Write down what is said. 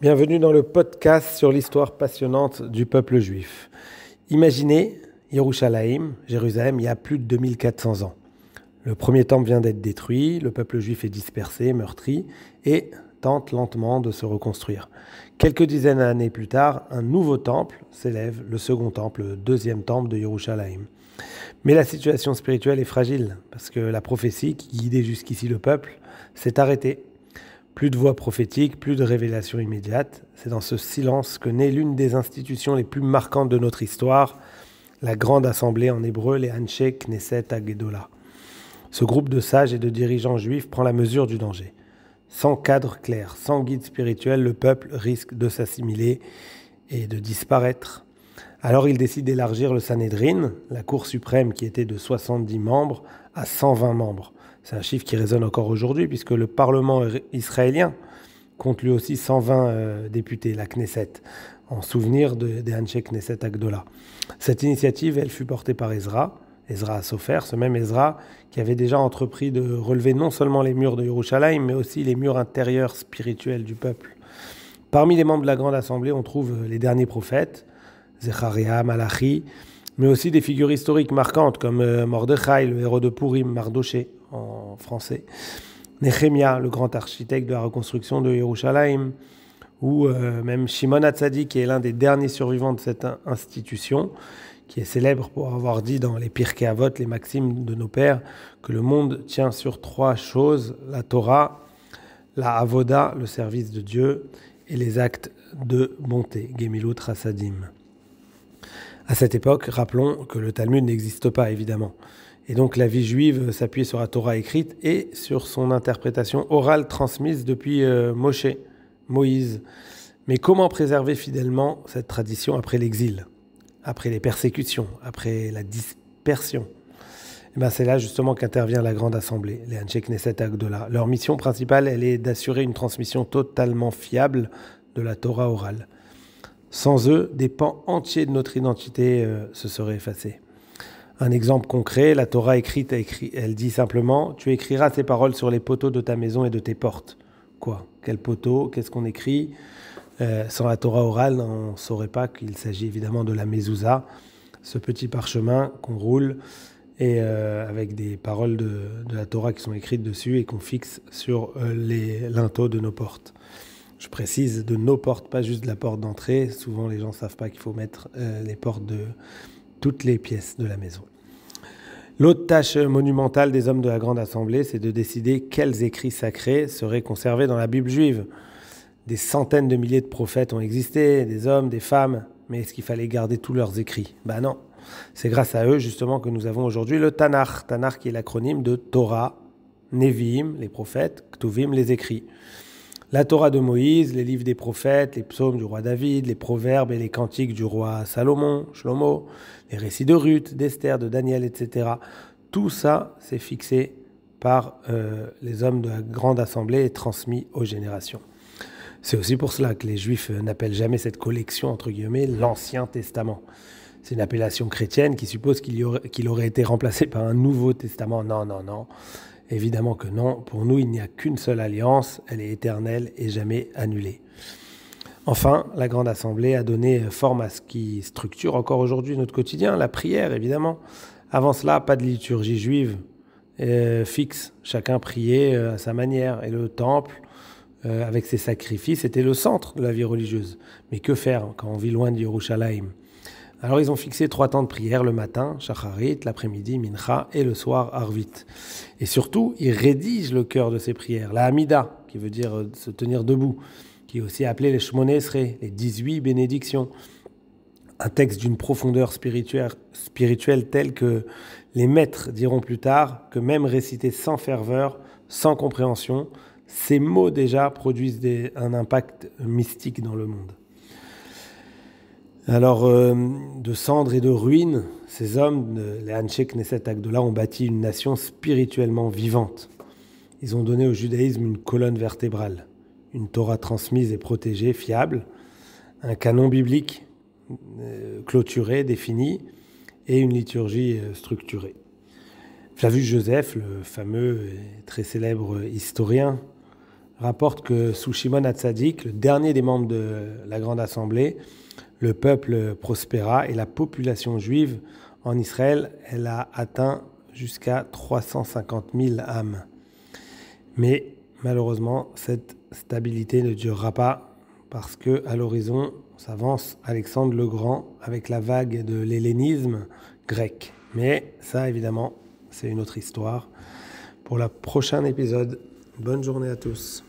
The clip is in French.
Bienvenue dans le podcast sur l'histoire passionnante du peuple juif. Imaginez Yerushalayim, Jérusalem, il y a plus de 2400 ans. Le premier temple vient d'être détruit, le peuple juif est dispersé, meurtri et tente lentement de se reconstruire. Quelques dizaines d'années plus tard, un nouveau temple s'élève, le second temple, le deuxième temple de Yerushalayim. Mais la situation spirituelle est fragile parce que la prophétie qui guidait jusqu'ici le peuple s'est arrêtée. Plus de voix prophétiques, plus de révélations immédiates. C'est dans ce silence que naît l'une des institutions les plus marquantes de notre histoire, la Grande Assemblée en hébreu, les Anshe Knesset HaGedolah. Ce groupe de sages et de dirigeants juifs prend la mesure du danger. Sans cadre clair, sans guide spirituel, le peuple risque de s'assimiler et de disparaître. Alors il décide d'élargir le Sanhédrin, la Cour suprême qui était de 70 membres, à 120 membres. C'est un chiffre qui résonne encore aujourd'hui puisque le Parlement israélien compte lui aussi 120 députés, la Knesset, en souvenir des Anshe Knesset HaGedolah. Cette initiative, elle fut portée par Ezra Sofer, ce même Ezra qui avait déjà entrepris de relever non seulement les murs de Yerushalayim, mais aussi les murs intérieurs spirituels du peuple. Parmi les membres de la Grande Assemblée, on trouve les derniers prophètes, Zecharia, Malachi, mais aussi des figures historiques marquantes comme Mordechai, le héros de Purim, Mardoché en français, Nehemia, le grand architecte de la reconstruction de Yerushalayim, ou même Shimon HaTzadik, qui est l'un des derniers survivants de cette institution, qui est célèbre pour avoir dit dans les Pirkei Avot, les maximes de nos pères, que le monde tient sur 3 choses, la Torah, la Avoda, le service de Dieu, et les actes de bonté, Gemilut Chasadim. À cette époque, rappelons que le Talmud n'existe pas, évidemment. Et donc la vie juive s'appuie sur la Torah écrite et sur son interprétation orale transmise depuis Moïse. Mais comment préserver fidèlement cette tradition après l'exil, après les persécutions, après la dispersion? C'est là justement qu'intervient la Grande Assemblée, les Anshe Knesset HaGedolah. Leur mission principale, elle est d'assurer une transmission totalement fiable de la Torah orale. Sans eux, des pans entiers de notre identité se seraient effacés. Un exemple concret, la Torah écrite, elle dit simplement « Tu écriras ces paroles sur les poteaux de ta maison et de tes portes ». Quoi ? Quel poteau ? Qu'est-ce qu'on écrit ? Sans la Torah orale, on ne saurait pas qu'il s'agit évidemment de la mezouza, ce petit parchemin qu'on roule et avec des paroles de la Torah qui sont écrites dessus et qu'on fixe sur les linteaux de nos portes. Je précise de nos portes, pas juste de la porte d'entrée. Souvent, les gens ne savent pas qu'il faut mettre les portes de toutes les pièces de la maison. L'autre tâche monumentale des hommes de la Grande Assemblée, c'est de décider quels écrits sacrés seraient conservés dans la Bible juive. Des centaines de milliers de prophètes ont existé, des hommes, des femmes, mais est-ce qu'il fallait garder tous leurs écrits ? Non. C'est grâce à eux, justement, que nous avons aujourd'hui le Tanakh. Tanakh qui est l'acronyme de Torah, Nevi'im, les prophètes, Ktuvim, les écrits. La Torah de Moïse, les livres des prophètes, les psaumes du roi David, les proverbes et les cantiques du roi Salomon, Shlomo, les récits de Ruth, d'Esther, de Daniel, etc. Tout ça, c'est fixé par les hommes de la Grande Assemblée et transmis aux générations. C'est aussi pour cela que les Juifs n'appellent jamais cette collection, entre guillemets, l'Ancien Testament. C'est une appellation chrétienne qui suppose qu'il aurait été remplacé par un Nouveau Testament. Non. Évidemment que non. Pour nous, il n'y a qu'une seule alliance. Elle est éternelle et jamais annulée. Enfin, la Grande Assemblée a donné forme à ce qui structure encore aujourd'hui notre quotidien, la prière, évidemment. Avant cela, pas de liturgie juive fixe. Chacun priait à sa manière. Et le temple, avec ses sacrifices, était le centre de la vie religieuse. Mais que faire quand on vit loin de Yerushalayim ? Alors ils ont fixé 3 temps de prière, le matin, Shacharit, l'après-midi, Mincha, et le soir, Arvit. Et surtout, ils rédigent le cœur de ces prières, la Hamida, qui veut dire se tenir debout, qui est aussi appelé les Shmoneh Esrei, les 18 bénédictions. Un texte d'une profondeur spirituelle telle que les maîtres diront plus tard que même récités sans ferveur, sans compréhension, ces mots déjà produisent un impact mystique dans le monde. Alors, de cendres et de ruines, ces hommes, les Anshe Knesset HaGedolah, ont bâti une nation spirituellement vivante. Ils ont donné au judaïsme une colonne vertébrale, une Torah transmise et protégée, fiable, un canon biblique clôturé, défini, et une liturgie structurée. Flavius Joseph, le fameux et très célèbre historien, rapporte que sous Shimon HaTzadik, le dernier des membres de la Grande Assemblée, le peuple prospéra et la population juive en Israël, elle a atteint jusqu'à 350 000 âmes. Mais malheureusement, cette stabilité ne durera pas parce que à l'horizon s'avance Alexandre le Grand avec la vague de l'hellénisme grec. Mais ça, évidemment, c'est une autre histoire. Pour le prochain épisode, bonne journée à tous.